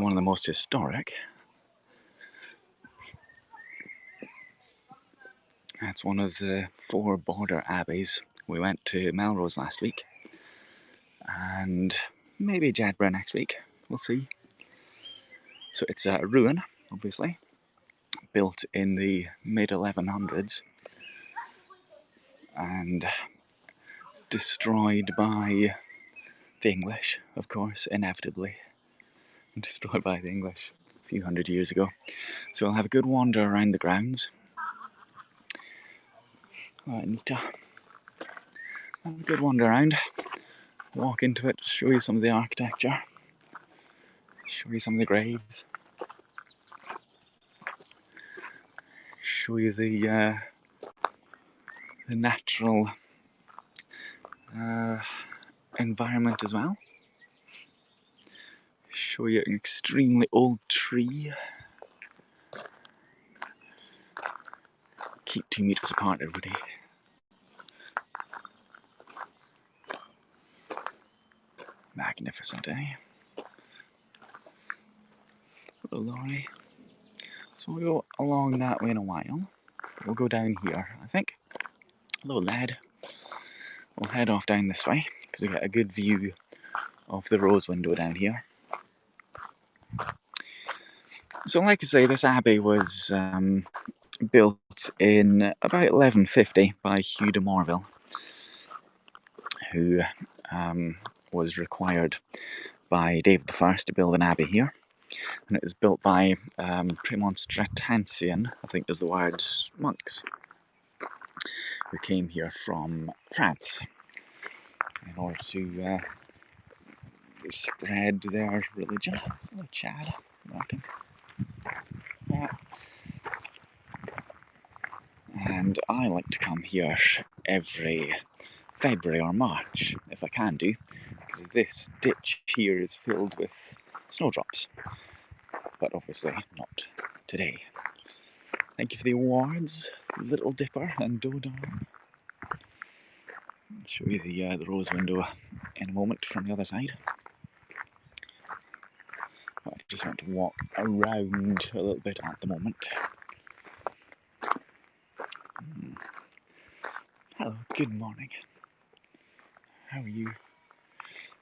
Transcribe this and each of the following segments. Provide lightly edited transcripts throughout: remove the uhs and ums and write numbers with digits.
certainly one of the most historic. That's one of the 4 border abbeys. We went to Melrose last week, and maybe Jedburgh next week, we'll see. So it's a ruin, obviously, built in the mid-1100s, and destroyed by the English, of course, inevitably. Destroyed by the English a few hundred years ago. So we'll have a good wander around the grounds. Alright, Nita. Have a good wander around. Walk into it, show you some of the architecture. Show you some of the graves. Show you the natural environment as well. Show you an extremely old tree. Keep 2 meters apart, everybody. Magnificent, eh? Hello, Laurie. So we'll go along that way in a while. We'll go down here, I think. Hello, lad. We'll head off down this way, because we get a good view of the rose window down here. So like I say, this abbey was built in about 1150 by Hugh de Morville, who was required by David I to build an abbey here. And it was built by Premonstratensian, I think is the word, monks, who came here from France in order to spread their religion. Oh, Chad, welcome. And I like to come here every February or March, if I can do, because this ditch here is filled with snowdrops. But obviously not today. Thank you for the awards, Little Dipper and Dodar. I'll show you the rose window in a moment from the other side. I just want to walk around a little bit at the moment. Hello, good morning. How are you?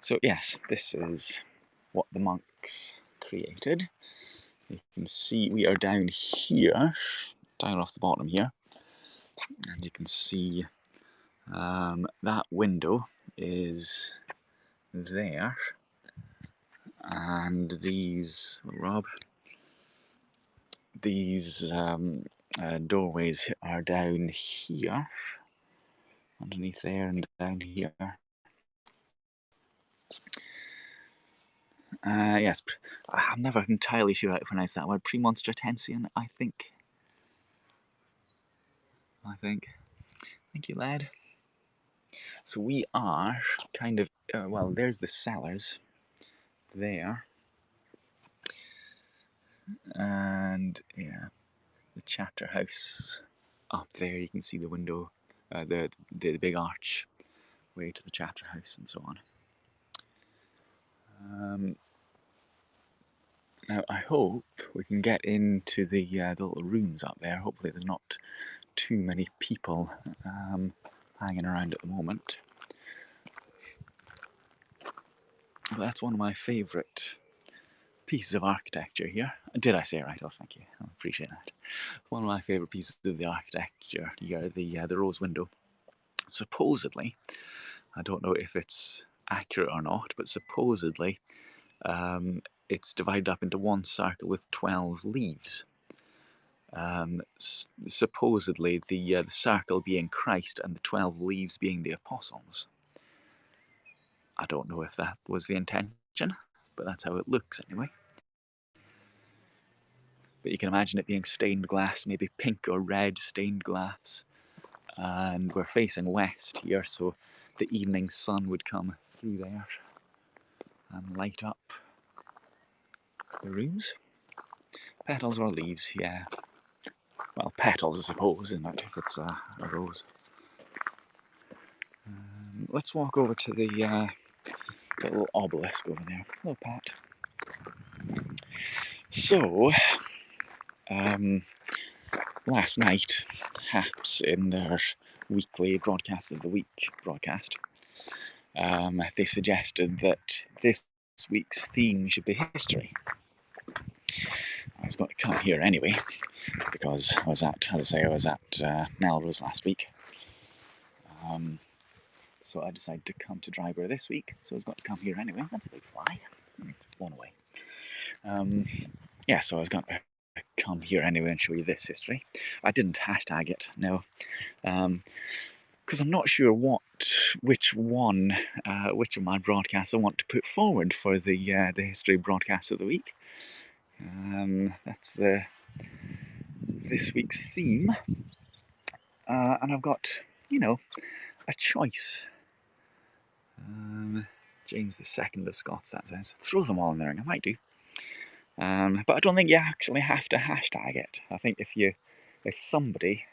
So yes, this is what the monks created. You can see we are down here, down off the bottom here, and you can see that window is there, and these, Rob, these doorways are down here, underneath there and down here. Yes, I'm never entirely sure how to pronounce that word. Premonstratensian, I think. Thank you, lad. So we are kind of, well, there's the cellars there. And, yeah, the chapter house up there. You can see the window, the big arch way to the chapter house and so on. Now I hope we can get into the little rooms up there. Hopefully there's not too many people hanging around at the moment. But that's one of my favourite pieces of architecture here. Did I say it right? Oh, thank you. I appreciate that. One of my favourite pieces of the architecture here, the rose window. Supposedly, I don't know if it's accurate or not, but supposedly it's divided up into one circle with 12 leaves. Supposedly the circle being Christ and the 12 leaves being the apostles. I don't know if that was the intention, but that's how it looks anyway. But you can imagine it being stained glass, maybe pink or red stained glass. And we're facing west here, so the evening sun would come through there and light up the rooms. Petals or leaves, yeah. Well, petals, I suppose, isn't it, if it's a rose. Let's walk over to the little obelisk over there. Hello, Pat. So, last night, perhaps in their weekly broadcast of the week broadcast, they suggested that this week's theme should be history. I was going to come here anyway, because I was at Melrose last week. So I decided to come to Dryburgh this week, so I was going to come here anyway. That's a big fly. It's flown away. Yeah, so I was going to come here anyway and show you this history. I didn't hashtag it, no, because I'm not sure which of my broadcasts I want to put forward for the history broadcast of the week. That's this week's theme, and I've got, a choice. James II of Scots, that says. Throw them all in there, and I might do. But I don't think you actually have to hashtag it. I think if somebody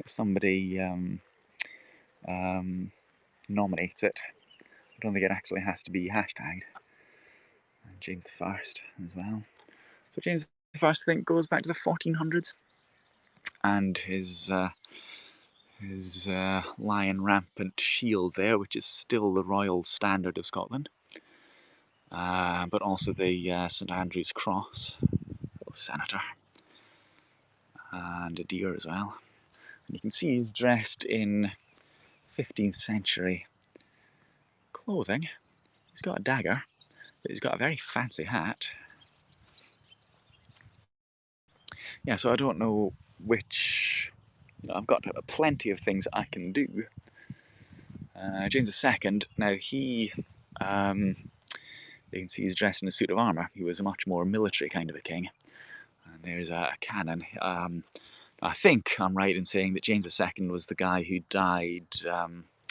nominates it, I don't think it actually has to be hashtagged. And James I as well. So James I think goes back to the 1400s, and his lion rampant shield there, which is still the royal standard of Scotland, but also the St Andrew's cross, senator, and a deer as well. And you can see he's dressed in 15th century clothing. He's got a dagger, but he's got a very fancy hat. Yeah, so I don't know which. I've got plenty of things I can do. James II, now he, you can see he's dressed in a suit of armour. He was a much more military kind of a king. And there's a cannon. I think I'm right in saying that James II was the guy who died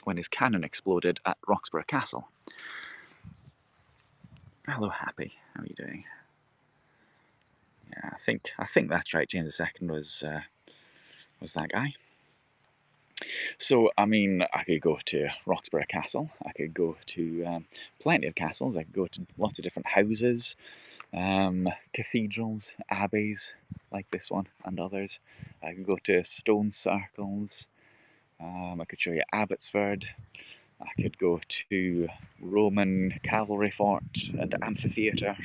when his cannon exploded at Roxburgh Castle. Hello, Happy. How are you doing? Yeah, I think that's right. James II was that guy. So, I mean, I could go to Roxburgh Castle. I could go to plenty of castles. I could go to lots of different houses, cathedrals, abbeys like this one and others. I could go to stone circles. I could show you Abbotsford. I could go to Roman cavalry fort and amphitheatre.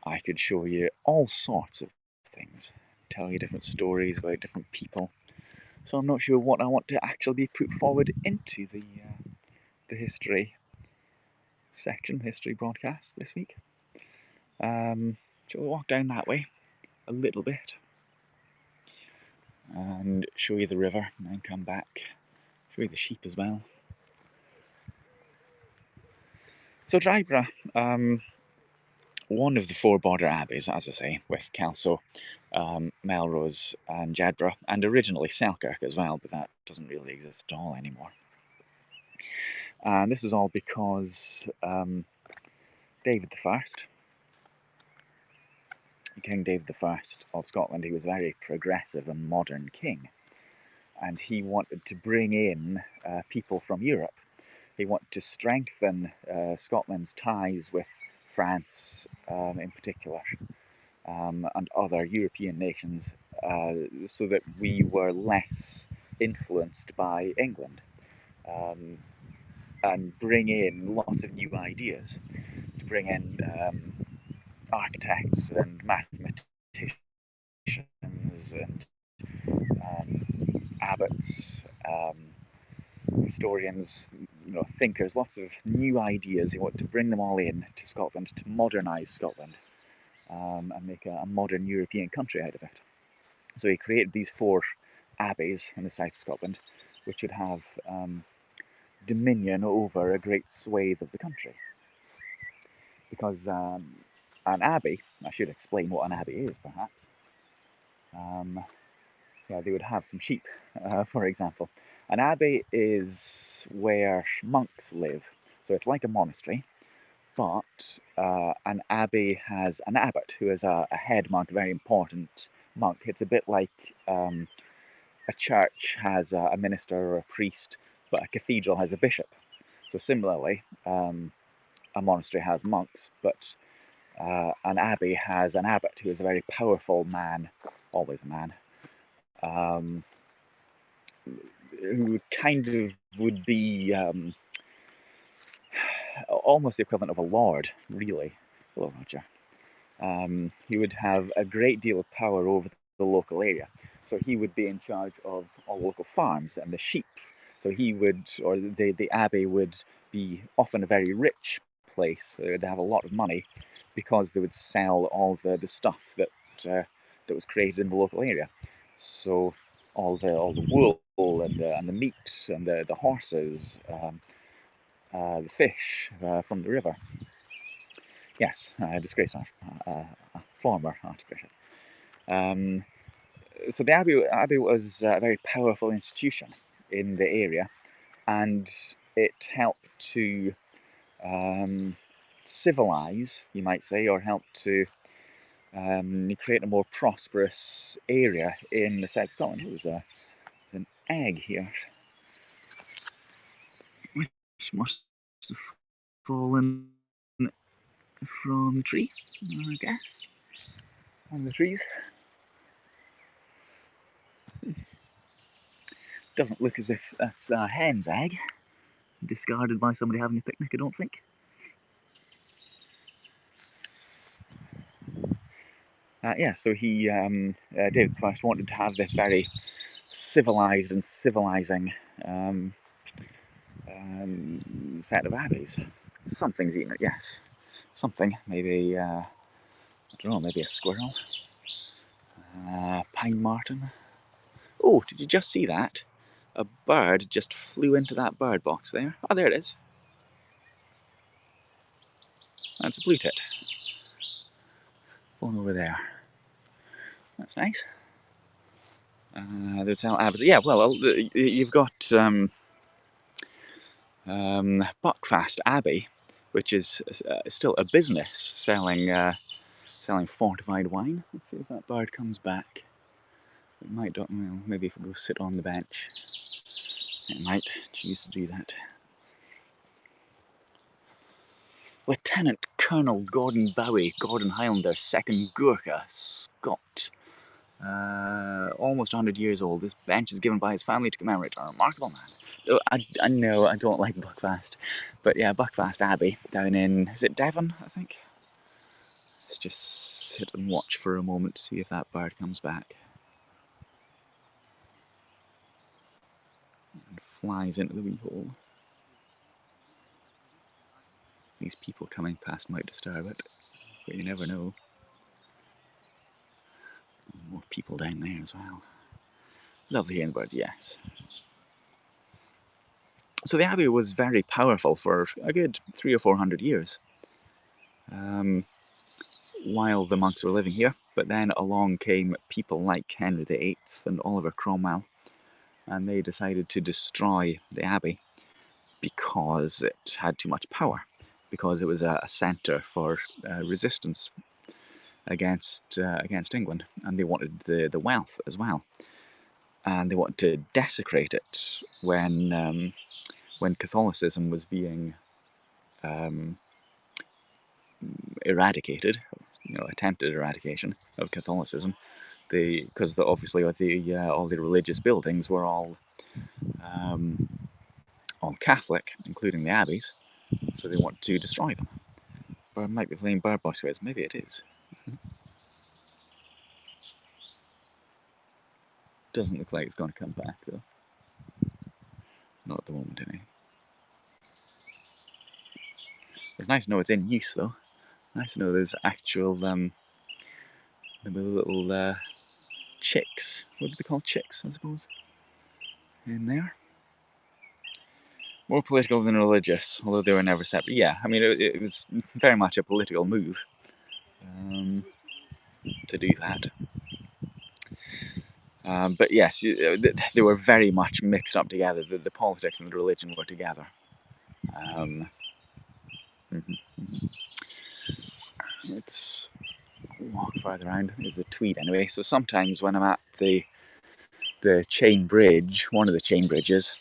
I could show you all sorts of things, tell you different stories about different people. So I'm not sure what I want to actually be put forward into the history section, history broadcast this week. Shall we walk down that way a little bit and show you the river and then come back, show you the sheep as well. So Dryburgh, one of the four border abbeys, as I say, with Kelso, Melrose and Jedburgh, and originally Selkirk as well, but that doesn't really exist at all anymore. And this is all because David I, King David I of Scotland, he was a very progressive and modern king, and he wanted to bring in people from Europe. He wanted to strengthen Scotland's ties with France in particular, and other European nations, so that we were less influenced by England, and bring in lots of new ideas, to bring in architects and mathematicians and abbots, historians, thinkers, lots of new ideas. He wanted to bring them all in to Scotland, to modernise Scotland, and make a modern European country out of it. So he created these four abbeys in the south of Scotland, which would have dominion over a great swathe of the country. Because an abbey, I should explain what an abbey is perhaps. Yeah, they would have some sheep, for example. An abbey is where monks live, so it's like a monastery, but an abbey has an abbot who is a head monk, a very important monk. It's a bit like a church has a minister or a priest, but a cathedral has a bishop. So similarly, a monastery has monks, but an abbey has an abbot who is a very powerful man, always a man, who kind of would be almost the equivalent of a lord, really. Hello, Roger. He would have a great deal of power over the local area. So he would be in charge of all the local farms and the sheep. So he would, or the abbey would be often a very rich place. They'd have a lot of money because they would sell all the stuff that that was created in the local area. So all the wool and the meat and the horses, the fish from the river. Yes, disgraced former archbishop. So the abbey was a very powerful institution in the area, and it helped to civilise, you might say, or helped to create a more prosperous area in the south of Scotland. There's an egg here, which must have fallen from the tree, I guess. One of the trees. Doesn't look as if that's a hen's egg, discarded by somebody having a picnic, I don't think. Yeah, so he, David I, wanted to have this very civilised and civilising set of abbeys. Something's eaten it, yes. Something, maybe, I don't know, maybe a squirrel, pine marten. Oh, did you just see that? A bird just flew into that bird box there. Oh, there it is. That's a blue tit. Flown over there. That's nice. There's how abbeys. Yeah, well, you've got Buckfast Abbey, which is still a business selling fortified wine. Let's see if that bird comes back. It might, well, maybe if it goes sit on the bench, it might choose to do that. Lieutenant Colonel Gordon Bowie, Gordon Highlander, 2nd Gurkha, Scot. Almost 100 years old. This bench is given by his family to commemorate a remarkable man. I know I don't like Buckfast, but yeah, Buckfast Abbey down in, is it Devon, I think? Let's just sit and watch for a moment to see if that bird comes back. And flies into the wee hole. These people coming past might disturb it, but you never know. More people down there as well. Lovely hearing the birds, yes. So the abbey was very powerful for a good 300 or 400 years while the monks were living here. But then along came people like Henry VIII and Oliver Cromwell, and they decided to destroy the abbey because it had too much power, because it was a centre for resistance against England, and they wanted the wealth as well, and they wanted to desecrate it when Catholicism was being eradicated, attempted eradication of Catholicism, because obviously all the religious buildings were all Catholic, including the abbeys, so they wanted to destroy them. But I might be playing bird box with, maybe it is. Doesn't look like it's going to come back though. Not at the moment, anyway. It's nice to know it's in use though. Nice to know there's actual little chicks. What do they call chicks, I suppose? In there. More political than religious, although they were never separate. Yeah, I mean, it was very much a political move to do that. But yes, they were very much mixed up together. The politics and the religion were together. Let's walk further around. There's the Tweed anyway. So sometimes when I'm at the chain bridge, one of the chain bridges,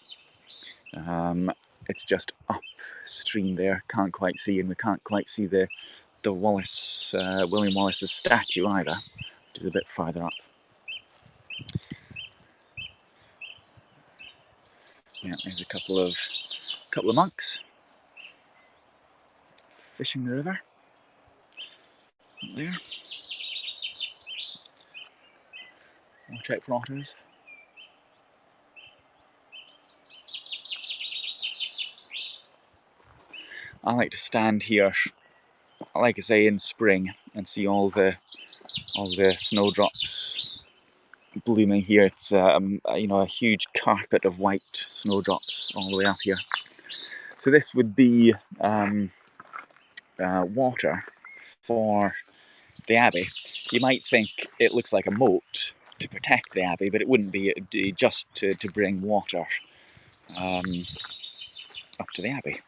it's just upstream there. Can't quite see, and we can't quite see the the William Wallace's statue either, which is a bit farther up. Yeah, there's a couple of monks fishing the river. There. Watch out for otters. I like to stand here, like I say, in spring and see all the snowdrops blooming here. It's you know, a huge carpet of white snowdrops all the way up here. So this would be water for the abbey. You might think it looks like a moat to protect the abbey, but it wouldn't be. It'd be just to bring water up to the abbey.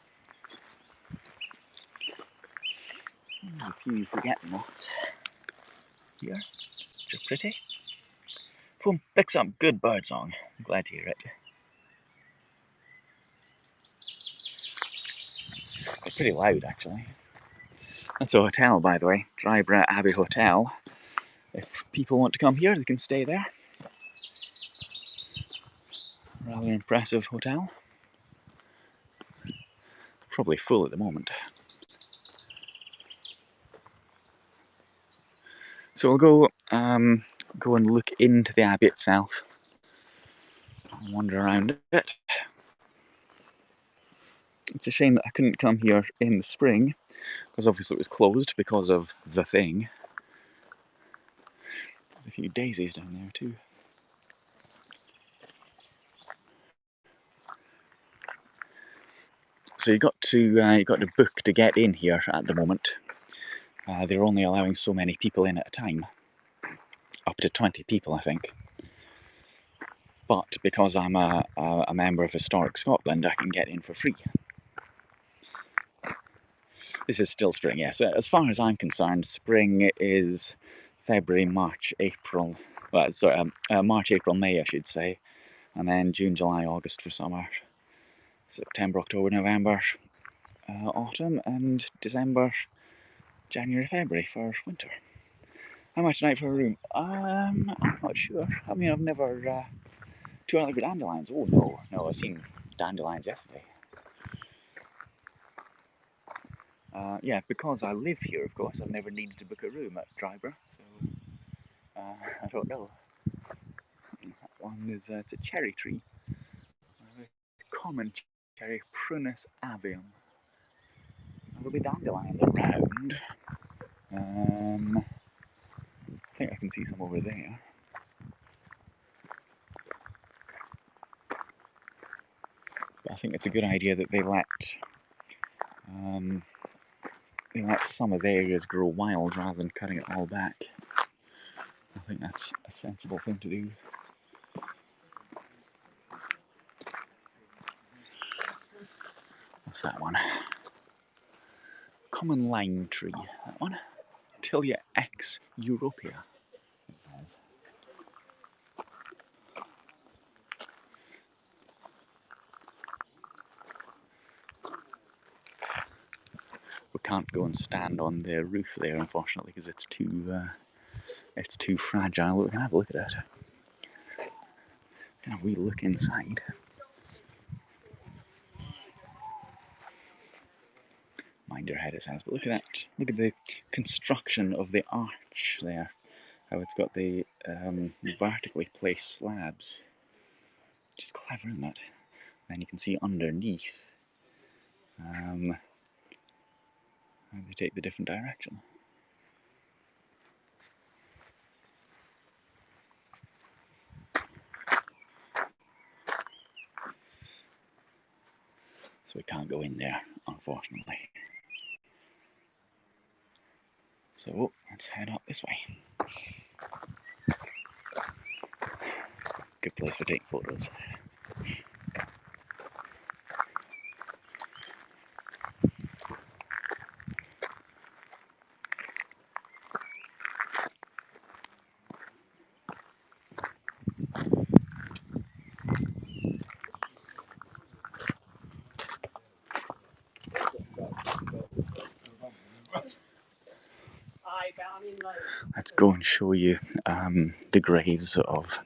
There's a few forget-me-nots here, which are pretty. Phone picks up good birdsong. I'm glad to hear it. They're pretty loud, actually. That's a hotel, by the way, Dryburgh Abbey Hotel. If people want to come here, they can stay there. Rather impressive hotel. Probably full at the moment. So we'll go and look into the abbey itself. Wander around it. It's a shame that I couldn't come here in the spring, because obviously it was closed because of the thing. There's a few daisies down there too. So you got to book to get in here at the moment. They're only allowing so many people in at a time, up to 20 people, I think. But because I'm a member of Historic Scotland, I can get in for free. This is still spring, yes. As far as I'm concerned, spring is February, March, April. Well, sorry, March, April, May, I should say. And then June, July, August for summer. September, October, November, autumn, and December, January, February for winter. How much a night for a room? I'm not sure. I mean, I've never... 200 for dandelions? Oh, no, I've seen dandelions yesterday. Yeah, because I live here, of course, I've never needed to book a room at Dryburgh, so I don't know. That one is it's a cherry tree, common cherry, Prunus avium. There'll be dandelions around. I think I can see some over there. But I think it's a good idea that they let some of the areas grow wild rather than cutting it all back. I think that's a sensible thing to do. What's that one? Common lime tree, that one. Tilia ex Europea, it says. We can't go and stand on the roof there, unfortunately, because it's too fragile. But we can have a look at it. Can have a wee look inside. Mind your head, it says. But look at that. Look at the construction of the arch there. How it's got the vertically placed slabs. Just clever, isn't it? Then you can see underneath how they take the different direction. So we can't go in there, unfortunately. So let's head up this way. Good place for taking photos. let's go and show you the graves of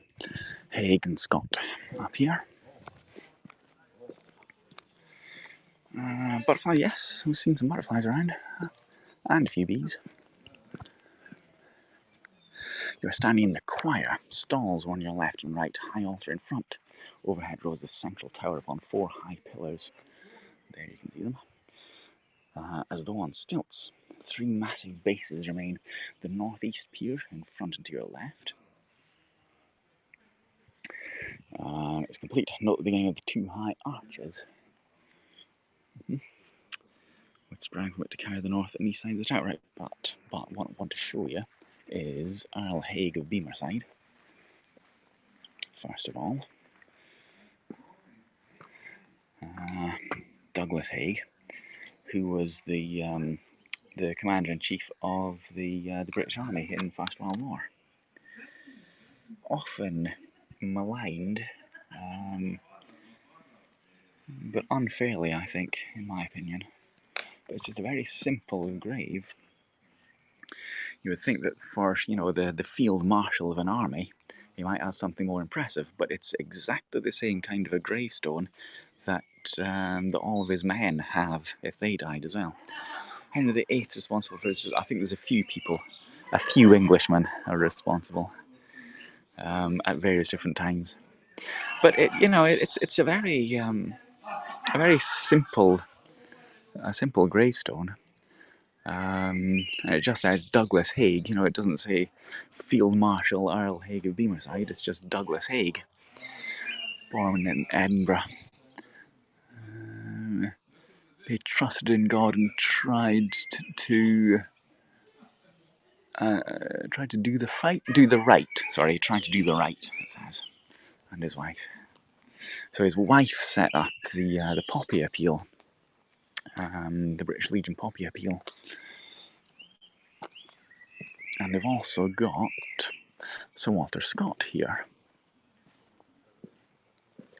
Haig and Scott up here. Butterfly, yes, we've seen some butterflies around, and a few bees. You're standing in the choir, stalls on your left and right, high altar in front. Overhead rose the central tower upon 4 high pillars. There you can see them. As though on stilts. 3 massive bases remain. The northeast pier in front and to your left. It's complete. Note the beginning of the 2 high arches, which sprang from it to carry the north and east side of the tower. Right, but what I want to show you is Earl Haig of Beamerside. First of all, Douglas Haig, who was the commander-in-chief of the British Army in the First World War. Often maligned, but unfairly, I think, in my opinion. But it's just a very simple grave. You would think that for, you know, the field marshal of an army, he might have something more impressive, but it's exactly the same kind of a gravestone that all of his men have if they died as well. Henry VIII responsible for this. I think there's a few people, a few Englishmen are responsible at various different times. But it's a very simple gravestone. And it just says Douglas Haig. You know, it doesn't say Field Marshal Earl Haig of Beamerside. It's just Douglas Haig, born in Edinburgh. They trusted in God and tried to do the right. Sorry, tried to do the right. It says, and his wife. So his wife set up the Poppy Appeal, the British Legion Poppy Appeal, and they've also got Sir Walter Scott here.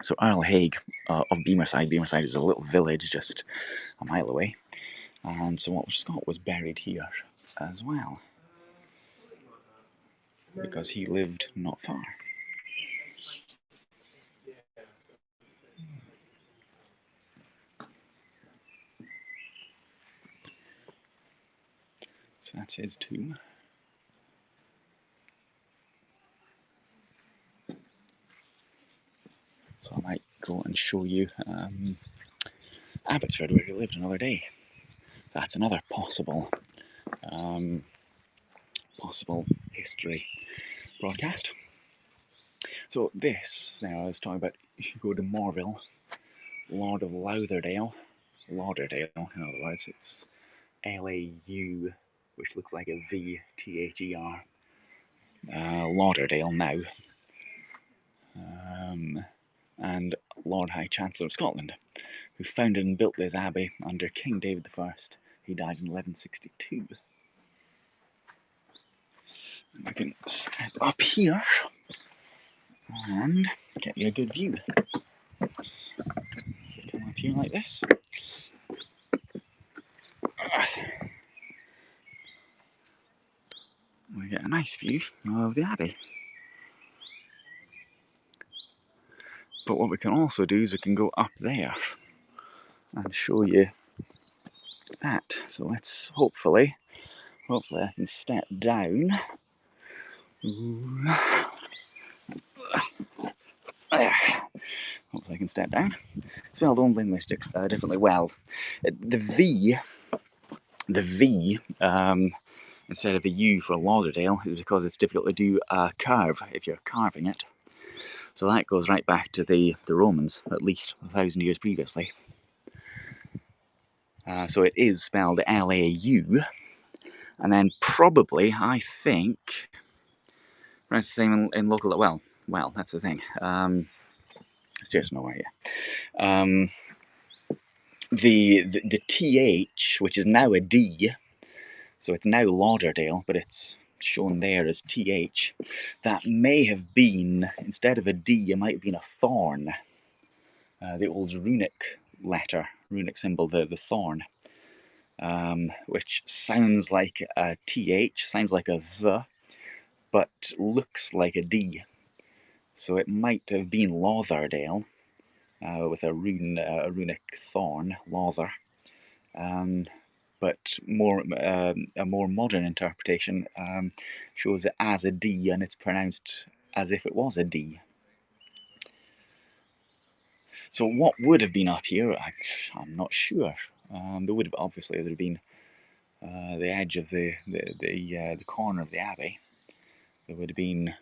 So Earl Haig of Beamerside. Beamerside is a little village just a mile away, and Sir Walter Scott was buried here as well, because he lived not far. So that's his tomb. So I might go and show you Abbotsford, where he lived, another day. That's another possible history broadcast. So this, now I was talking about Hugh de Morville, Lord of Lauderdale, in other words, it's L-A-U, which looks like a V, T-H-E-R, Lauderdale now, and Lord High Chancellor of Scotland, who founded and built this abbey under King David I. He died in 1162. And I can step up here and get you a good view. Come up here like this. We get a nice view of the abbey. But what we can also do is we can go up there and show you that. So let's hopefully I can step down. Hopefully I can step down. Spelled Old English differently. Well, the V instead of a U for Lauderdale is because it's difficult to do a curve if you're carving it. So that goes right back to the Romans, at least 1,000 years previously. So it is spelled L-A-U, and then probably, I think, it's the same in local. Well, that's the thing. It's just nowhere yet. The TH, which is now a D, so it's now Lauderdale, but it's shown there as TH. That may have been, instead of a D, it might have been a thorn. The old runic letter, runic symbol, the thorn. which sounds like a TH, sounds like a the, but looks like a D. So it might have been Lauderdale, with a runic thorn, Lauther. But a more modern interpretation shows it as a D, and it's pronounced as if it was a D. So what would have been up here? I'm not sure. There would have obviously been the edge of the corner of the abbey. There would have been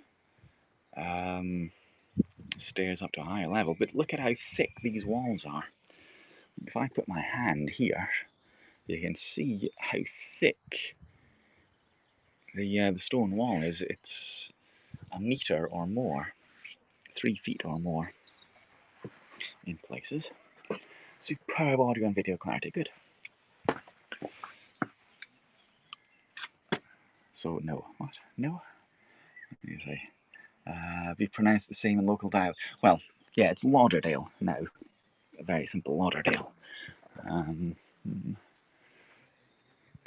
stairs up to a higher level. But look at how thick these walls are. If I put my hand here, you can see how thick the stone wall is. It's a metre or more, 3 feet or more in places. Superb audio and video clarity, good. So no, what? No? What do you say? Be pronounced the same in local dialect. Well, yeah, it's Lauderdale now. A very simple Lauderdale. Can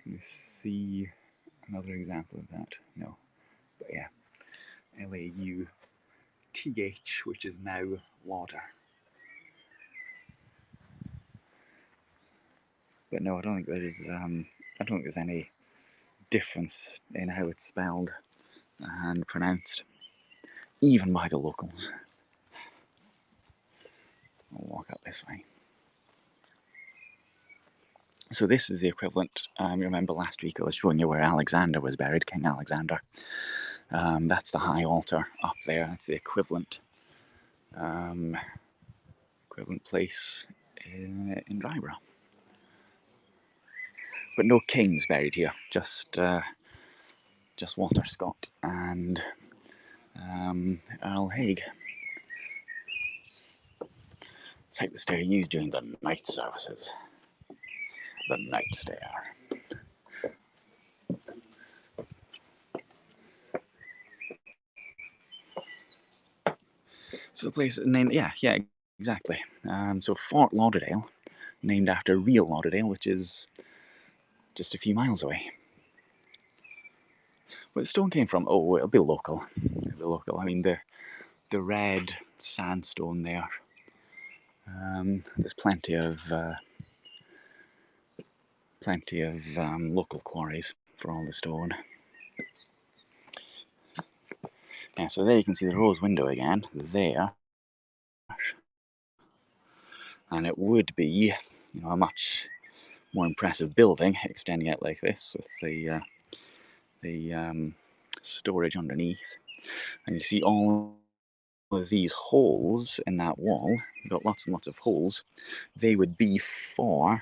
you see another example of that? No. But yeah, Lauth, which is now Lauder. But no, I don't think there's any difference in how it's spelled and pronounced, even by the locals. I'll walk up this way. So this is the equivalent. You remember last week I was showing you where Alexander was buried, King Alexander. That's the high altar up there. That's the equivalent place in Dryburgh. But no kings buried here. Just Walter Scott and Earl Haig. It's like the stair used during the night services. The night stair. So the place named, yeah, exactly. So Fort Lauderdale, named after real Lauderdale, which is just a few miles away. Where the stone came from? Oh, it'll be local. It'll be local. I mean, the red sandstone there. There's plenty of local quarries for all the stone. Yeah, so there you can see the rose window again. There. And it would be, a much more impressive building extending out like this with the storage underneath. And you see all of these holes in that wall. You've got lots and lots of holes. They would be for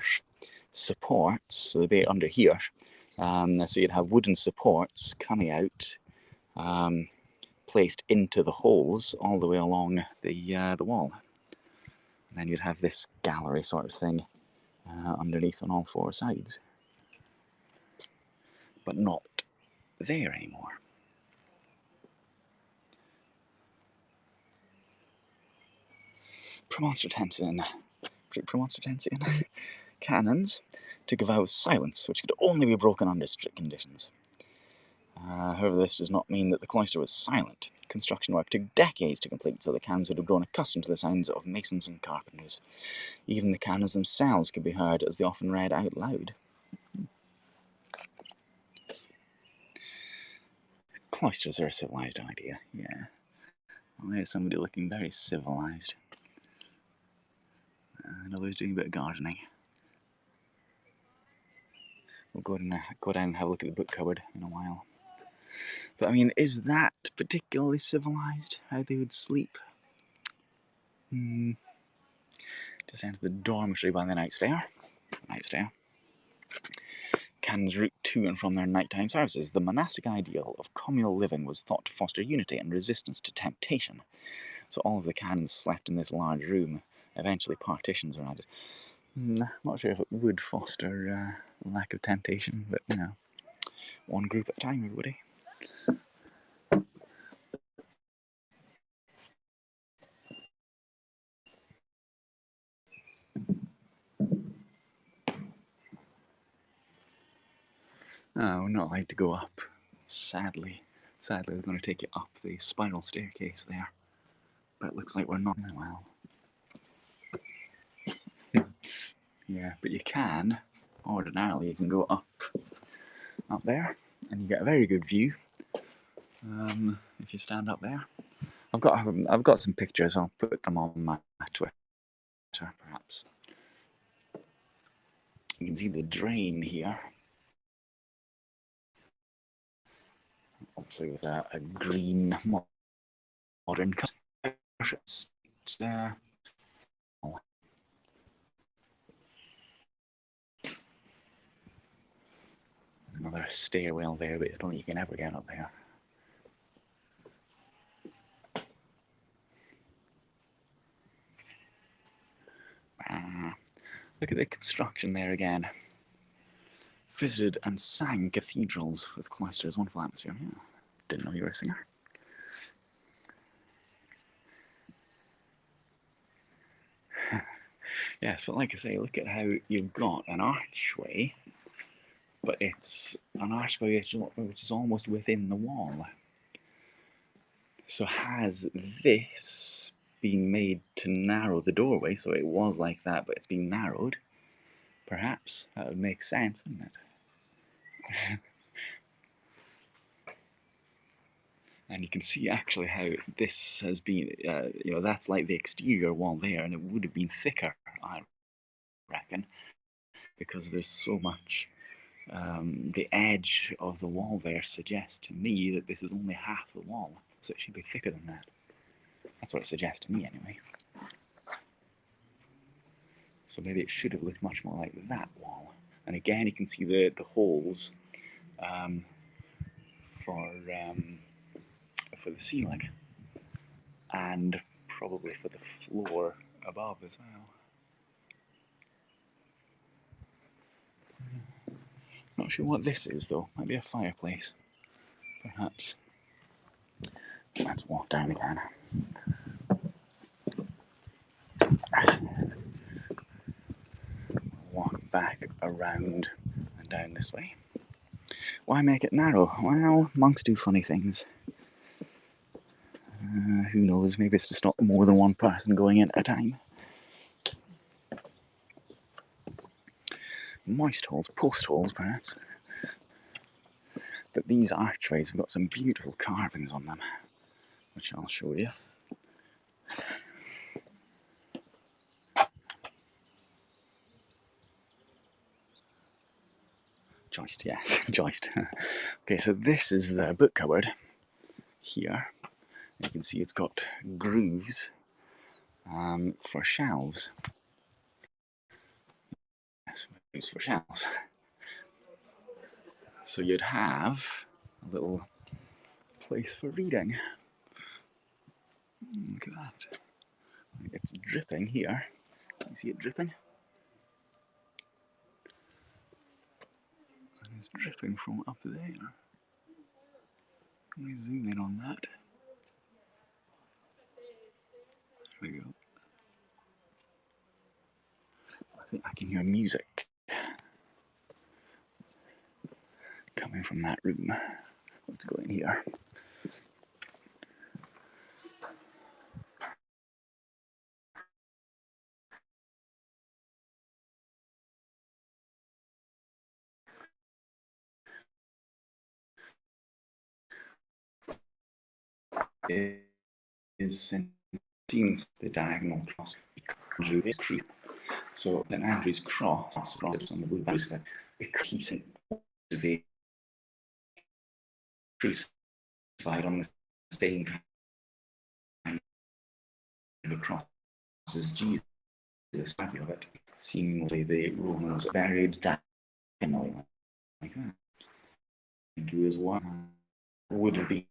supports, so they'd be under here. So you'd have wooden supports coming out, placed into the holes all the way along the wall. And then you'd have this gallery sort of thing underneath on all 4 sides. But not there anymore. Premonstratensian canons to give out silence, which could only be broken under strict conditions. However, this does not mean that the cloister was silent. Construction work took decades to complete, so the canons would have grown accustomed to the sounds of masons and carpenters. Even the canons themselves could be heard as they often read out loud. Cloisters are a civilized idea, yeah. Well, there's somebody looking very civilized. Another's doing a bit of gardening. We'll go down and have a look at the book cupboard in a while. But I mean, is that particularly civilized? How they would sleep? Just enter the dormitory by the night stair. Canons route to and from their nighttime services. The monastic ideal of communal living was thought to foster unity and resistance to temptation. So all of the canons slept in this large room. Eventually partitions were added. Not sure if it would foster lack of temptation, but one group at a time, everybody. not allowed to go up. Sadly, they're going to take you up the spiral staircase there. But it looks like we're not. Well, yeah, but you can. Ordinarily, you can go up there, and you get a very good view. If you stand up there, I've got some pictures. I'll put them on my Twitter, perhaps. You can see the drain here. Obviously with a green modern colour. There's another stairwell there, but I don't think you can ever get up there. Look at the construction there again. Visited and sang cathedrals with cloisters, wonderful atmosphere. Yeah. Didn't know you were a singer. Yes, but like I say, look at how you've got an archway, but it's an archway which is almost within the wall. So has this been made to narrow the doorway, so it was like that, but it's been narrowed? Perhaps. That would make sense, wouldn't it? And you can see actually how this has been, that's like the exterior wall there, and it would have been thicker, I reckon, because there's so much. The edge of the wall there suggests to me that this is only half the wall, so it should be thicker than that. That's what it suggests to me, anyway. So maybe it should have looked much more like that wall. And again, you can see the holes for the ceiling, and probably for the floor above as well. Not sure what this is though. Might be a fireplace, perhaps. Let's walk down again. Walk back around and down this way. Why make it narrow? Well, monks do funny things. Who knows? Maybe it's to stop more than one person going in at a time. Moist holes, post holes perhaps. But these archways have got some beautiful carvings on them, which I'll show you. Joist, yes, joist. Okay, so this is the book cupboard here. You can see it's got grooves for shelves. Yes, grooves for shelves. So you'd have a little place for reading. Look at that. It's dripping here. Can you see it dripping? And it's dripping from up there. Let me zoom in on that. There we go. I think I can hear music coming from that room. Let's go in here. It is seems the diagonal cross through this creep. So St Andrew's cross on the blue basket because he seemed to be crucified on the same kind of cross as Jesus. Of it, seemingly the Romans buried diagonally like that. I think he was one would have been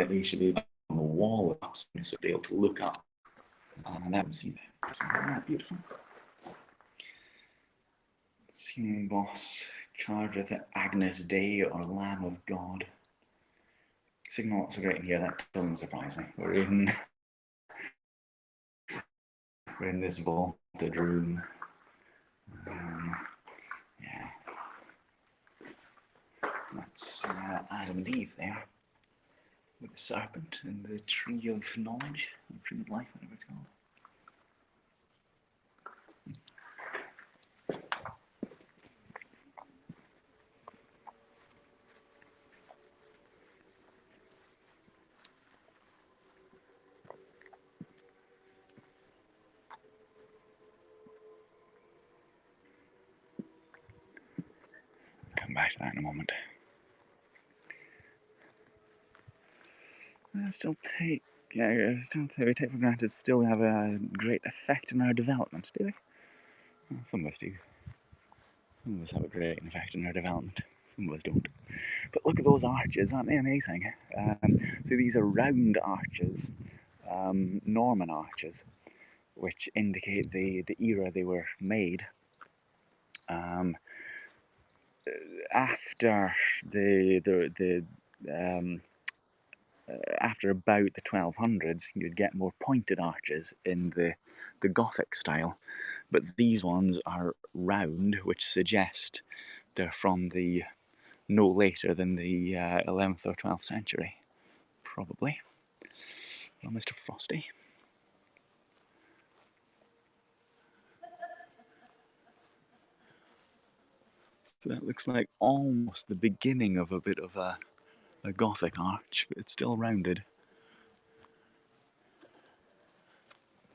they should be on the wall of us, so be able to look up and that would see that. So that beautiful. Ceiling boss carved with the Agnus Dei or Lamb of God. Signal not so great in here, that doesn't surprise me. We're in this vaulted room. Yeah. That's Adam and Eve there, with the serpent and the tree of knowledge, or tree of life, whatever it's called. Come back to that in a moment. We take for granted still have a great effect in our development, do they? Well, some of us do. Some of us have a great effect in our development. Some of us don't. But look at those arches, aren't they amazing? So these are round arches, Norman arches, which indicate the era they were made. After after about the 1200s, you'd get more pointed arches in the Gothic style, but these ones are round, which suggest they're from the no later than the 11th or 12th century, probably. Well, Mr. Frosty. So that looks like almost the beginning of a bit of a Gothic arch, but it's still rounded.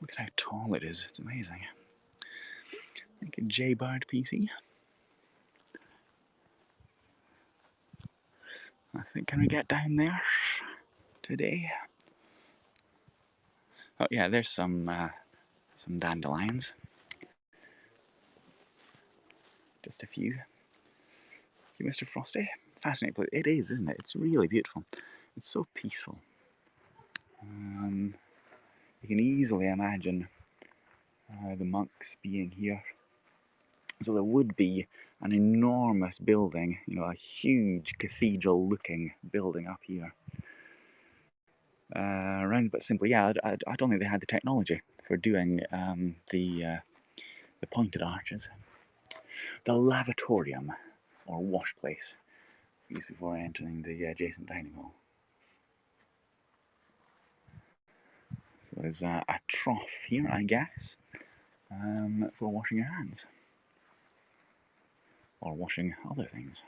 Look at how tall it is, it's amazing. Like a J-Bird PC. I think, can we get down there today? Oh yeah, there's some dandelions. Just a few. Mr. Frosty. Fascinating place. It is, isn't it? It's really beautiful. It's so peaceful. You can easily imagine the monks being here. So there would be an enormous building, you know, a huge cathedral-looking building up here. Around, but simply, yeah, I don't think they had the technology for doing the pointed arches. The lavatorium, or wash place, used before entering the adjacent dining hall. So there's a trough here, I guess, for washing your hands. Or washing other things.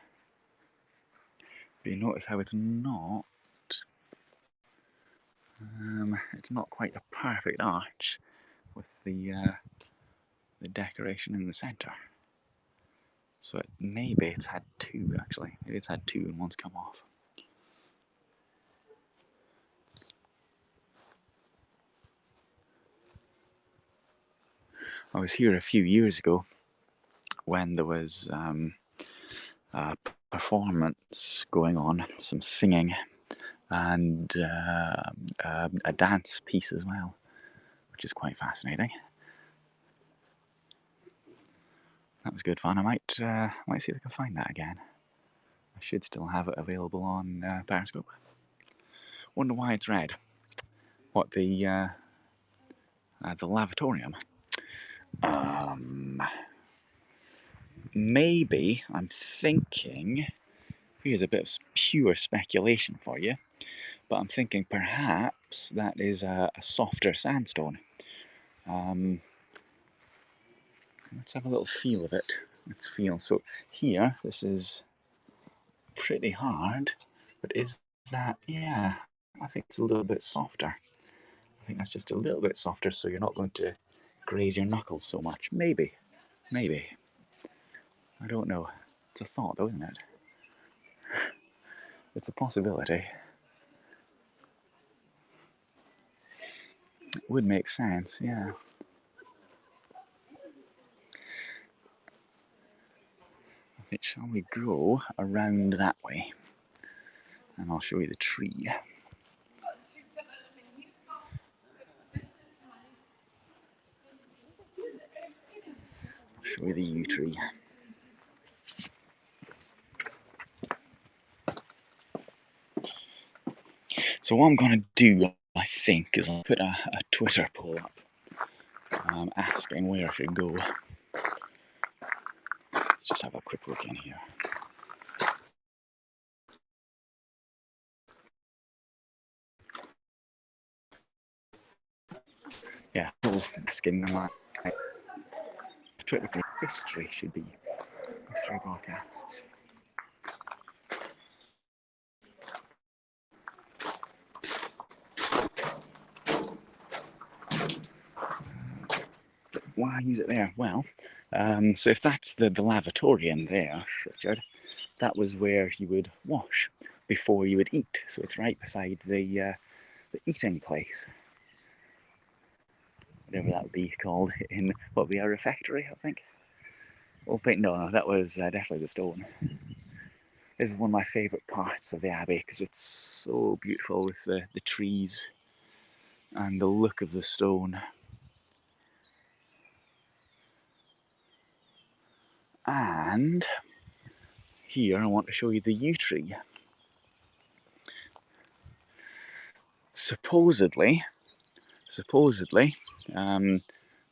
But you notice how it's not quite a perfect arch with the decoration in the centre. So maybe it's had two, actually. Maybe it's had two and one's come off. I was here a few years ago when there was a performance going on, some singing, and a dance piece as well, which is quite fascinating. That was good fun. I might see if I can find that again. I should still have it available on Periscope. Wonder why it's red. What, the lavatorium? Maybe, I'm thinking, here's a bit of pure speculation for you, but I'm thinking perhaps that is a softer sandstone. Let's have a little feel of it. Let's feel. So here, this is pretty hard, but is that, yeah, I think it's a little bit softer. I think that's just a little bit softer, so you're not going to graze your knuckles so much. Maybe. I don't know. It's a thought, though, isn't it? It's a possibility. It would make sense, yeah. I think, shall we go around that way? And I'll show you the tree. I'll show you the yew tree. So what I'm going to do, I think, is I'll put a Twitter poll up asking where I should go. Let's just have a quick look in here. yeah, asking my Twitter history should be history broadcasts. Why use it there? Well, so if that's the lavatorium there, Richard, that was where you would wash before you would eat. So it's right beside the eating place, whatever that would be called in what would be a refectory, I think. Old paint. No, that was definitely the stone. This is one of my favourite parts of the Abbey because it's so beautiful with the trees and the look of the stone. And here I want to show you the yew tree. Supposedly,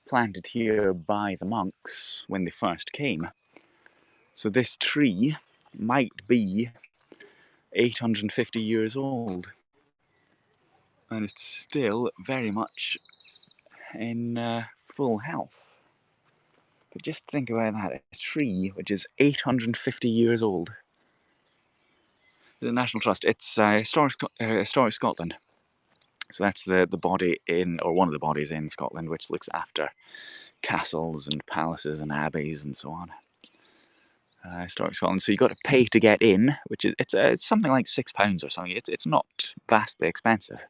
planted here by the monks when they first came. So this tree might be 850 years old, and it's still very much in full health. But just think about that, a tree which is 850 years old. The National Trust, it's Historic Scotland. So that's the body in, or one of the bodies in Scotland, which looks after castles and palaces and abbeys and so on. Historic Scotland. So you got to pay to get in, which is it's something like £6 or something. It's not vastly expensive.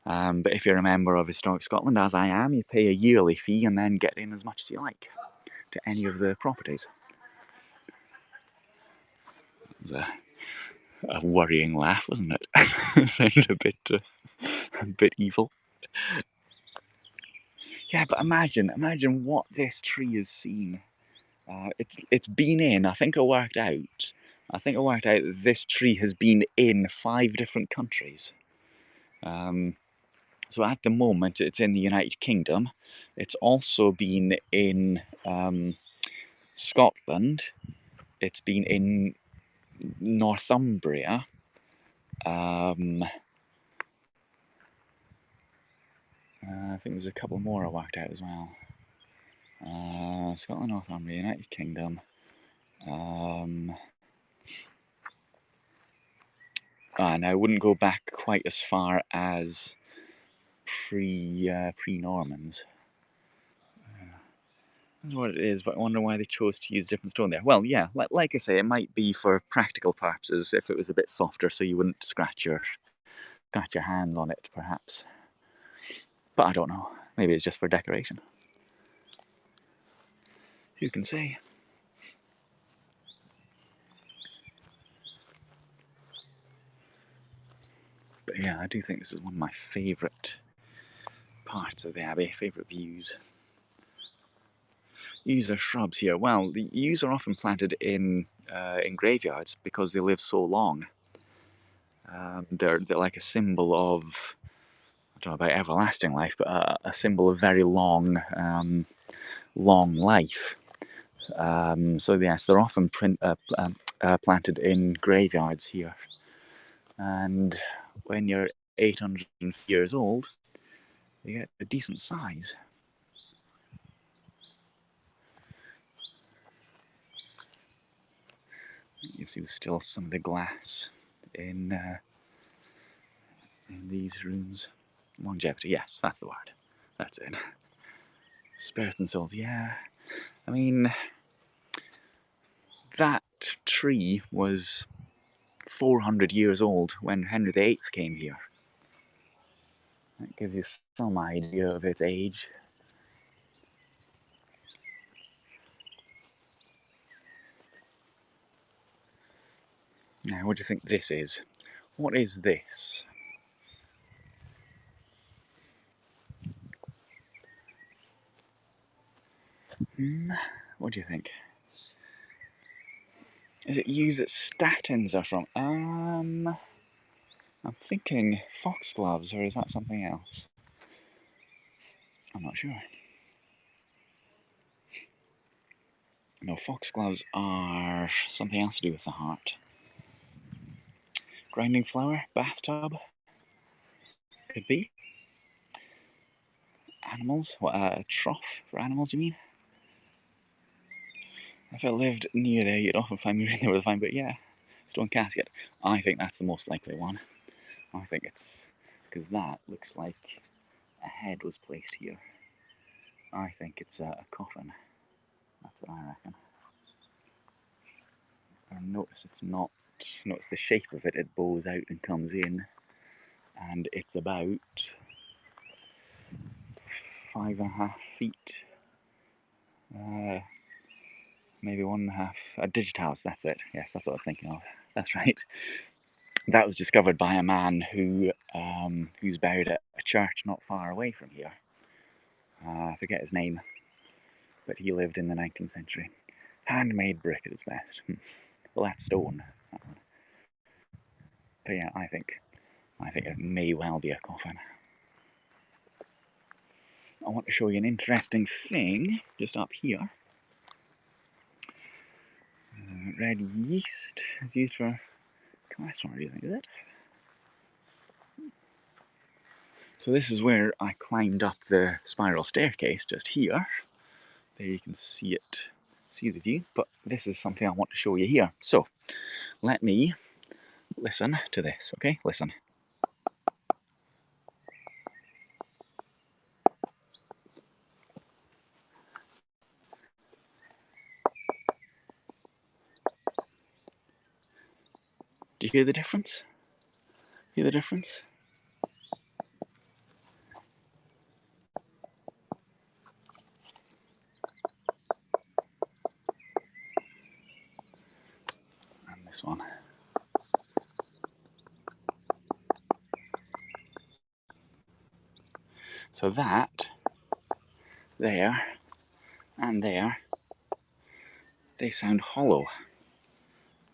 But if you're a member of Historic Scotland, as I am, you pay a yearly fee and then get in as much as you like to any of the properties. It was a worrying laugh, wasn't it? It sounded a bit evil. Yeah, but imagine what this tree has seen. It's been in. I think I worked out that this tree has been in 5 different countries. So at the moment, it's in the United Kingdom. It's also been in Scotland. It's been in Northumbria. I think there's a couple more I worked out as well. Scotland, Northumbria, United Kingdom. And I wouldn't go back quite as far as pre-Normans. I don't know what it is, but I wonder why they chose to use different stone there. Well, yeah, like I say, it might be for practical purposes if it was a bit softer, so you wouldn't scratch your hands on it, perhaps. But I don't know. Maybe it's just for decoration. Who can say? But yeah, I do think this is one of my favourite parts of the Abbey, favourite views. Yews are shrubs here. Well, the yews are often planted in graveyards because they live so long. They're like a symbol of, I don't know about everlasting life, but a symbol of very long life. So yes, they're often planted in graveyards here. And when you're 800 years old, you get a decent size. You can see there's still some of the glass in these rooms. Longevity, yes, that's the word. That's it. Spirit and souls, yeah. I mean, that tree was 400 years old when Henry VIII came here. That gives you some idea of its age. Now, what do you think this is? What is this? What do you think? Is it used that statins are from? I'm thinking foxgloves, or is that something else? I'm not sure. No, foxgloves are something else to do with the heart. Grinding flour, bathtub, could be. animals? What, a trough for animals, you mean? If I lived near there, you'd often find me ringing over the phone, but yeah, stone casket. I think that's the most likely one. I think it's because that looks like a head was placed here. I think it's a coffin. That's what I reckon. And notice it's not. Notice the shape of it. It bows out and comes in, and it's about 5.5 feet. Maybe 1.5. Digitalis, that's it. Yes, that's what I was thinking of. That's right. That was discovered by a man who's buried at a church not far away from here. I forget his name, but he lived in the 19th century. Handmade brick at its best. Well, that's stone. That one. But yeah, I think it may well be a coffin. I want to show you an interesting thing just up here. Red yeast is used for cholesterol, do you think, is it? So this is where I climbed up the spiral staircase just here. There you can see it, see the view, but this is something I want to show you here. So let me listen to this, okay? Listen. Do you hear the difference? Hear the difference? And this one. So that, there, and there, they sound hollow.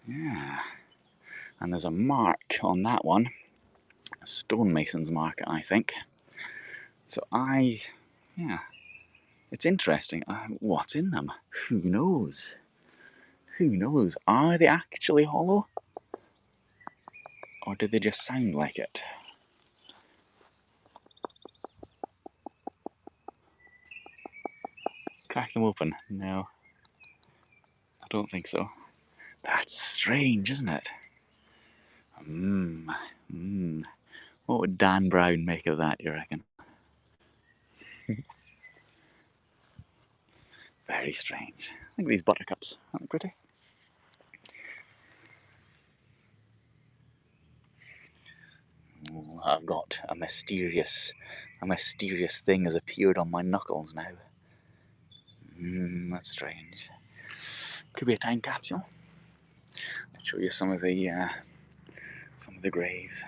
Yeah. And there's a mark on that one, a stonemason's mark, I think. So yeah, it's interesting. What's in them? Who knows? Who knows? Are they actually hollow? Or do they just sound like it? Crack them open? No. I don't think so. That's strange, isn't it? What would Dan Brown make of that, you reckon? Very strange. Look at these buttercups. Aren't they pretty? I've got a mysterious thing has appeared on my knuckles now. That's strange. Could be a time capsule. I'll show you some of the graves.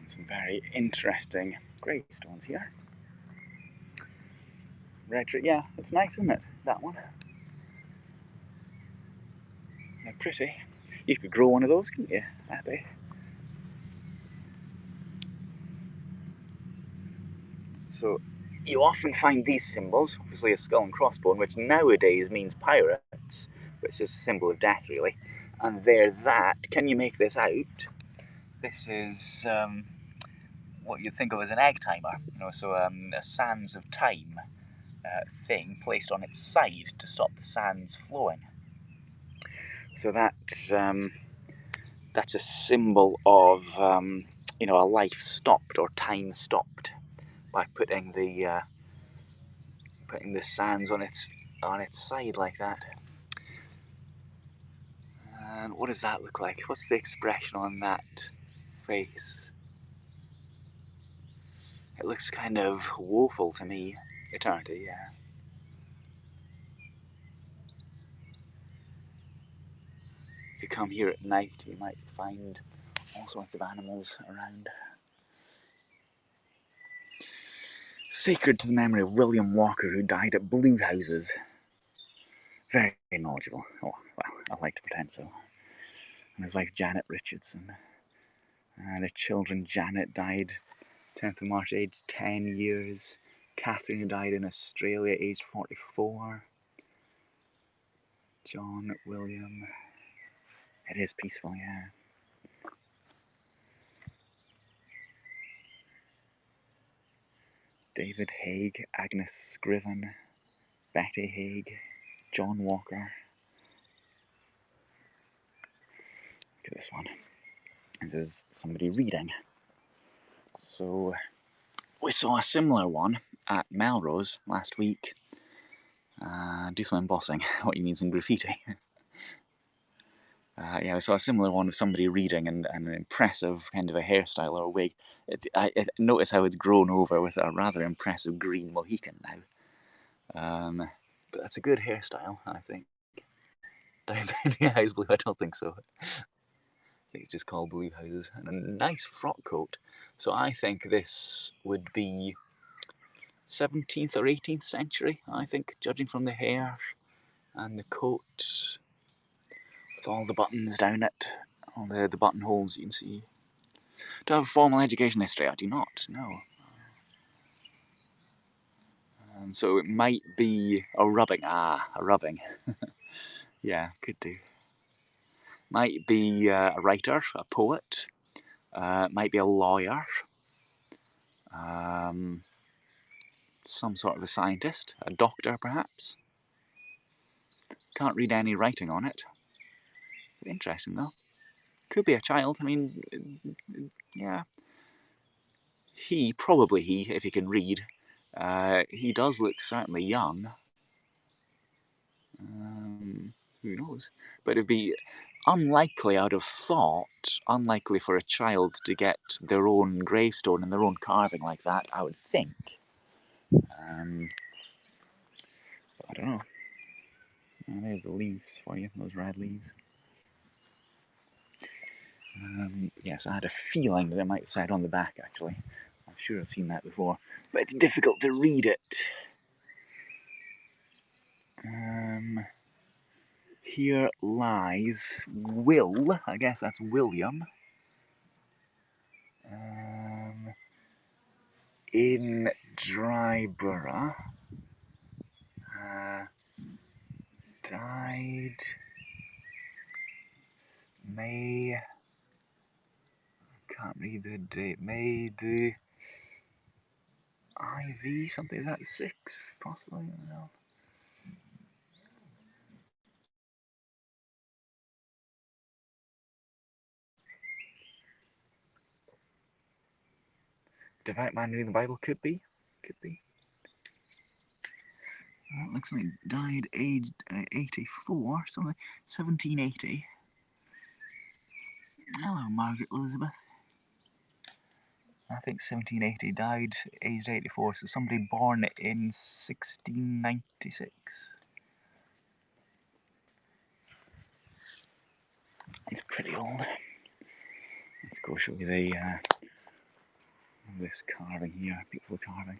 Some very interesting gravestones here. Red tree, yeah, it's nice, isn't it? That one. They're pretty. You could grow one of those, couldn't you, Abbey? So you often find these symbols, obviously a skull and crossbone, which nowadays means pirates, but it's just a symbol of death, really. And they're that. Can you make this out? This is what you'd think of as an egg timer, so a sands of time thing placed on its side to stop the sands flowing. So that's a symbol of a life stopped or time stopped by putting the sands on its side like that. And what does that look like? What's the expression on that face? It looks kind of woeful to me. Eternity, yeah. If you come here at night, you might find all sorts of animals around. Sacred to the memory of William Walker, who died at Blue Houses. Very knowledgeable. Oh, well, I like to pretend so. And his wife Janet Richardson. Their children, Janet died 10th of March, aged 10 years. Catherine, who died in Australia, aged 44. John William. It is peaceful, yeah. David Haig, Agnes Scriven, Betty Haig, John Walker. Look at this one. This is somebody reading. So we saw a similar one at Melrose last week. Do some embossing, what you mean in graffiti. Yeah, I saw a similar one with somebody reading and an impressive kind of a hairstyle or a wig. Notice how it's grown over with a rather impressive green Mohican now. But that's a good hairstyle, I think. Yeah, it's blue. I don't think so. I think it's just called Blue Houses. And a nice frock coat. So I think this would be 17th or 18th century, I think, judging from the hair and the coat. With all the buttons down it, all the buttonholes you can see. Do I have a formal education history? I do not, no. So it might be a rubbing. A rubbing. Yeah, could do. Might be a writer, a poet. Might be a lawyer. Some sort of a scientist, a doctor perhaps. Can't read any writing on it. Interesting though. Could be a child. I mean, yeah. Probably he, if he can read. He does look certainly young. Who knows? But it'd be unlikely, I'd have thought, unlikely for a child to get their own gravestone and their own carving like that, I would think. I don't know. Oh, there's the leaves for you, those red leaves. Yes, I had a feeling that it might have said on the back, actually. I'm sure I've seen that before. But it's difficult to read it. Here lies Will, I guess that's William, in Dryburgh. Died May. Can't read the date. May the IV something. Is that the 6th? Possibly. I don't know. Devout man reading the Bible could be. Could be. Well, it looks like died aged 84, something 1780. Hello, Margaret Elizabeth. I think 1780, died aged 84, so somebody born in 1696. He's pretty old. Let's go show you the this carving here, beautiful carving.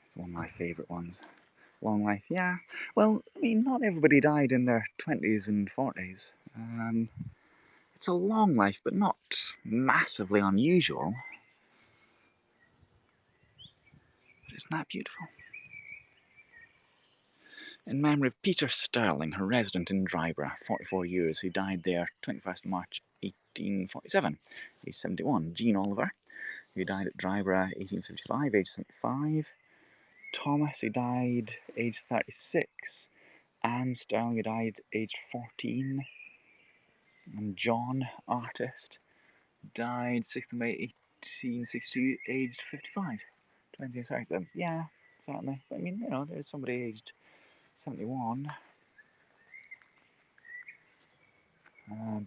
It's one of my favourite ones. Long life, yeah. Well, I mean, not everybody died in their 20s and 40s. It's a long life, but not massively unusual. But isn't that beautiful? In memory of Peter Sterling, a resident in Dryburgh, 44 years, who died there 21st March 1847, age 71. Jean Oliver, who died at Dryburgh 1855, age 75. Thomas, who died age 36. Anne Sterling, who died aged 14. And John, artist, died 6th of May 1862, aged 55. 20 circumstances. Yeah, certainly. But I mean, you know, there's somebody aged 71.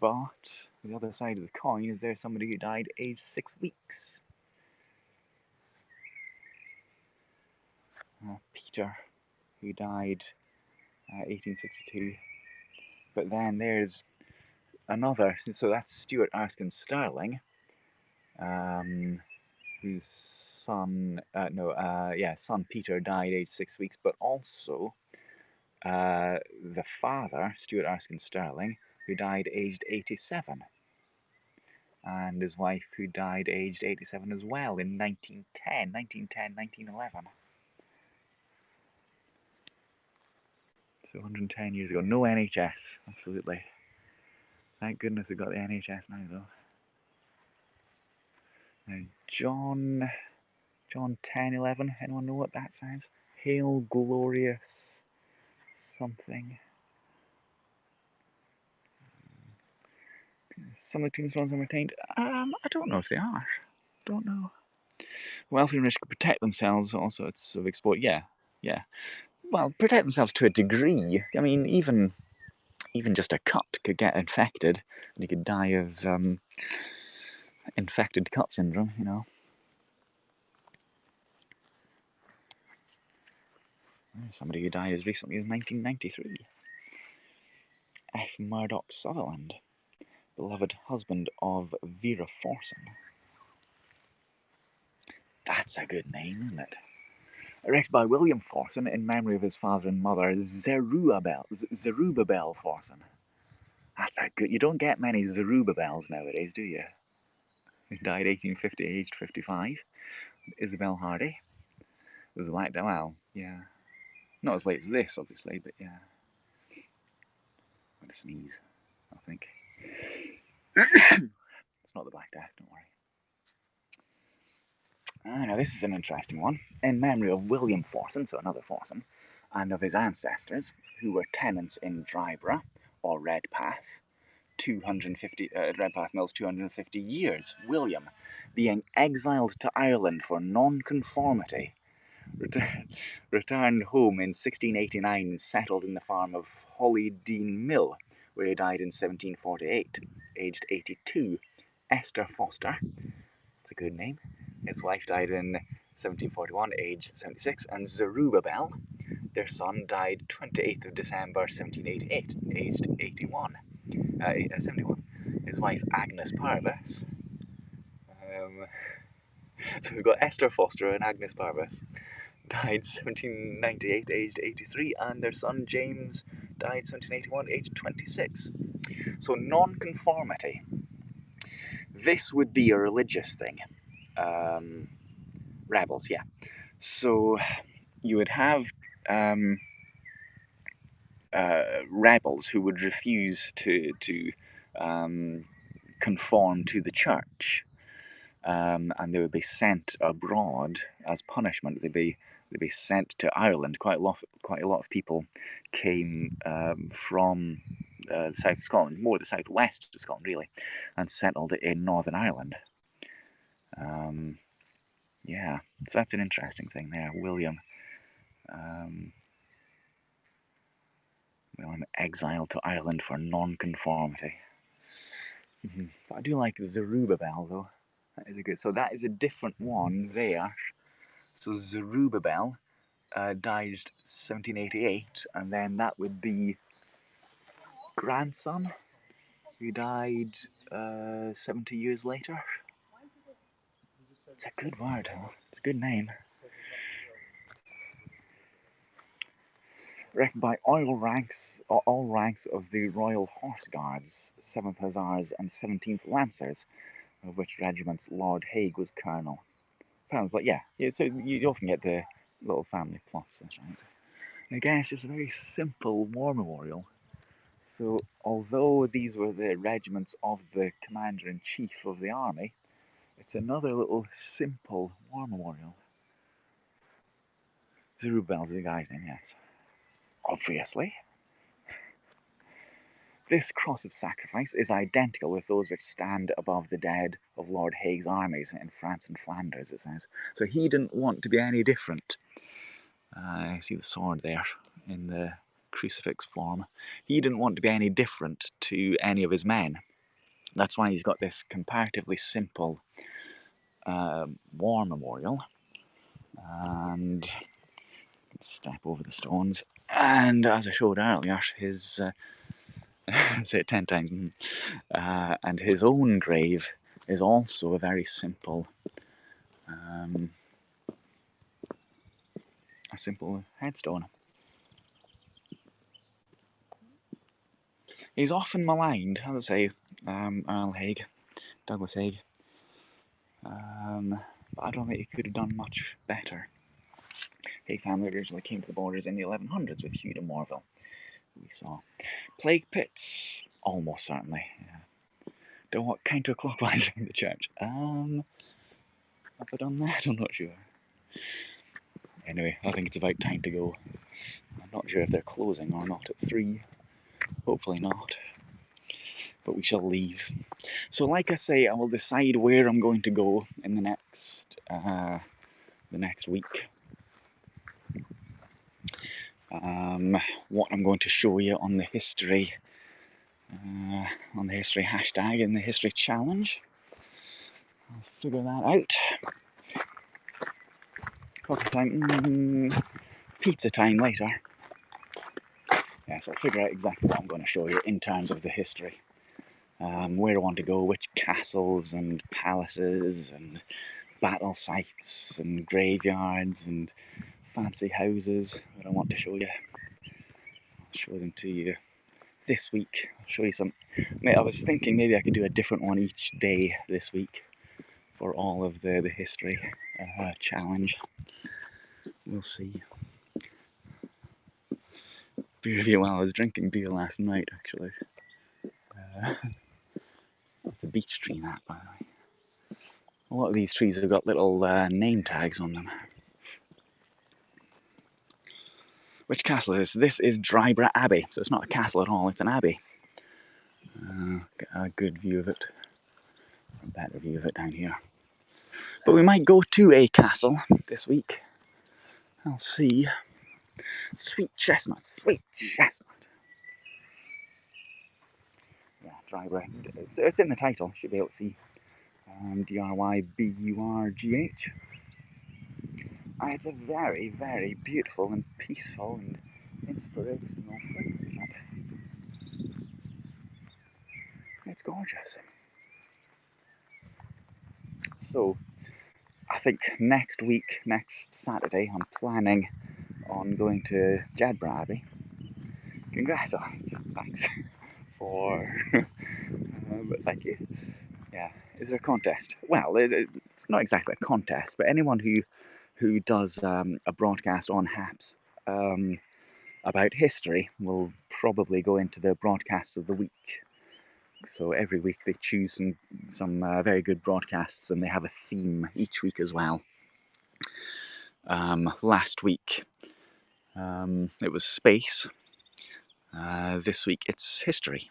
But the other side of the coin is there's somebody who died aged 6 weeks. Peter, who died 1862. But then there's another, so that's Stuart Erskine Sterling, whose son, son Peter died aged 6 weeks, but also the father, Stuart Erskine Sterling, who died aged 87. and his wife, who died aged 87 as well in 1911. So 110 years ago. No NHS, absolutely. Thank goodness we've got the NHS now, though. Now, John 10:11. Anyone know what that sounds? Hail glorious something. Some of the tombstones are retained. I don't know if they are. Don't know. Wealthy and rich could protect themselves. Also, it's sort of exploit. Yeah. Well, protect themselves to a degree. I mean, even just a cut could get infected, and you could die of infected cut syndrome. You know. Somebody who died as recently as 1993. F. Murdoch Sutherland, beloved husband of Vera Forson. That's a good name, isn't it? Erected by William Forson in memory of his father and mother, Zerubbabel Forson. That's a good. You don't get many Zerubbabels nowadays, do you? He died 1850, aged 55. Isabel Hardy was like that. Well, yeah, not as late as this, obviously, but yeah. I'm gonna sneeze, I think. It's not the Black Death, don't worry. Now this is an interesting one. In memory of William Forson, so another Forson, and of his ancestors, who were tenants in Dryburgh, or Redpath, 250 Redpath Mills, 250 years. William, being exiled to Ireland for non-conformity, returned home in 1689 and settled in the farm of Hollydean Mill, where he died in 1748, aged 82. Esther Foster, that's a good name. His wife died in 1741, aged 76, and Zerubbabel, their son, died 28th of December 1788, aged 71. His wife, Agnes Parvis. So we've got Esther Foster and Agnes Parvis, died 1798, aged 83, and their son, James, died 1781, aged 26. So non-conformity. This would be a religious thing. Rebels, yeah. So you would have rebels who would refuse to conform to the church, and they would be sent abroad as punishment. They'd be sent to Ireland. Quite a lot of people came from the south of Scotland, more the southwest of Scotland, really, and settled in Northern Ireland. Yeah, so that's an interesting thing there. William exiled to Ireland for non-conformity. But I do like Zerubbabel, though. That is a good. So that is a different one there. So Zerubbabel died 1788, and then that would be grandson, who died 70 years later. It's a good word, huh? It's a good name. Reckoned by all ranks of the Royal Horse Guards, 7th Hussars and 17th Lancers, of which regiments Lord Haig was colonel. But yeah, so you often get the little family plots, that's right. And again, it's just a very simple war memorial. So although these were the regiments of the commander-in-chief of the army, it's another little simple war memorial. Zerubbabel's the guy's name, yes. Obviously. This cross of sacrifice is identical with those which stand above the dead of Lord Haig's armies in France and Flanders, it says. So he didn't want to be any different. I see the sword there in the crucifix form. He didn't want to be any different to any of his men. That's why he's got this comparatively simple war memorial. And step over the stones. And as I showed earlier, his say it 10 times. And his own grave is also a very simple, headstone. He's often maligned, as I say, Earl Haig Douglas Haig. But I don't think he could have done much better. Haig family originally came to the borders in the 1100s with Hugh de Morville, who we saw. Plague pits, almost certainly. Yeah. Don't walk counterclockwise around the church. Have I done that? I'm not sure. Anyway, I think it's about time to go. I'm not sure if they're closing or not at 3. Hopefully not. But we shall leave. So like I say, I will decide where I'm going to go in the next week. What I'm going to show you on the history hashtag and the history challenge. I'll figure that out. Coffee time, pizza time later. Yes, I'll figure out exactly what I'm going to show you in terms of the history. Where I want to go, which castles and palaces and battle sites and graveyards and fancy houses that I want to show you. I'll show them to you this week. I'll show you some. I was thinking maybe I could do a different one each day this week for all of the history challenge. We'll see. Beer review. Well, I was drinking beer last night actually. It's a beech tree, that, by the way. A lot of these trees have got little name tags on them. Which castle is this? This is Dryburgh Abbey, so it's not a castle at all, it's an abbey. Get a good view of it. A better view of it down here. But we might go to a castle this week. I'll see. Sweet chestnut, sweet chestnut. Yeah, Dryburgh. It's in the title, you should be able to see. Dryburgh. It's a very, very beautiful and peaceful and inspirational place. It's gorgeous. So, I think next week, next Saturday, I'm planning on going to Dryburgh Abbey. Congrats, thanks for. But thank you. Yeah, is there a contest? Well, it's not exactly a contest, but anyone who does a broadcast on HAPS about history will probably go into the broadcasts of the week. So every week they choose some very good broadcasts, and they have a theme each week as well. Last week it was space. This week it's history.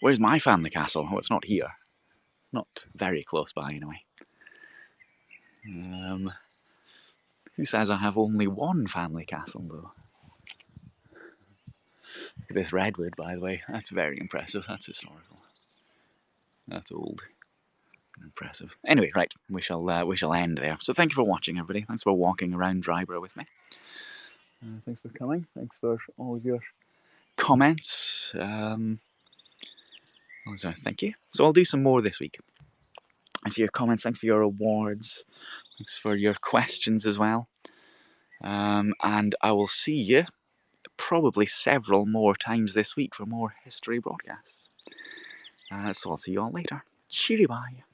Where's my family castle? Oh, it's not here. Not very close by, anyway. Who says I have only one family castle, though? Look at this redwood, by the way. That's very impressive. That's historical. That's old. Impressive. Anyway, right, we shall end there. So thank you for watching, everybody. Thanks for walking around Dryburgh with me. Thanks for coming. Thanks for all of your comments. Thank you. So I'll do some more this week. Thanks for your comments. Thanks for your awards. Thanks for your questions as well. And I will see you probably several more times this week for more history broadcasts. So I'll see you all later. Cheery bye.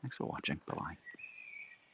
Thanks for watching. Bye-bye.